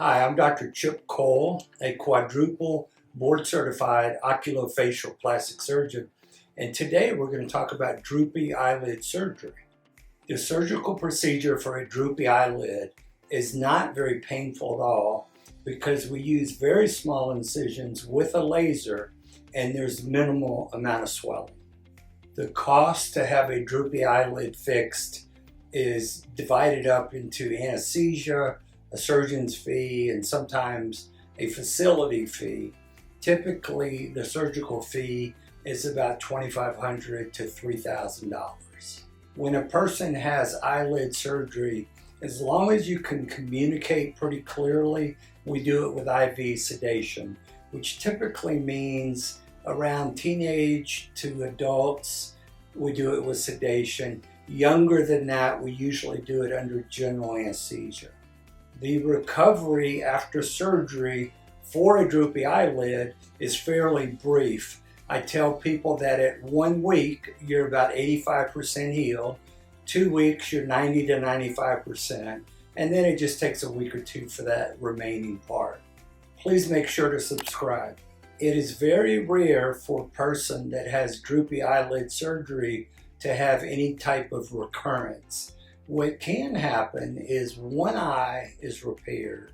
Hi, I'm Dr. Chip Cole, a quadruple board-certified oculofacial plastic surgeon, and today we're going to talk about droopy eyelid surgery. The surgical procedure for a droopy eyelid is not very painful at all because we use very small incisions with a laser and there's minimal amount of swelling. The cost to have a droopy eyelid fixed is divided up into anesthesia, a surgeon's fee, and sometimes a facility fee. Typically, the surgical fee is about $2,500 to $3,000. When a person has eyelid surgery, as long as you can communicate pretty clearly, we do it with IV sedation, which typically means around teenage to adults, we do it with sedation. Younger than that, we usually do it under general anesthesia. The recovery after surgery for a droopy eyelid is fairly brief. I tell people that at 1 week, you're about 85% healed. 2 weeks, you're 90 to 95%. And then it just takes a week or two for that remaining part. Please make sure to subscribe. It is very rare for a person that has droopy eyelid surgery to have any type of recurrence. What can happen is one eye is repaired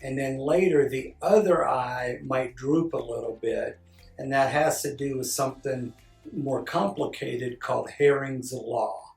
and then later the other eye might droop a little bit, and that has to do with something more complicated called Hering's Law.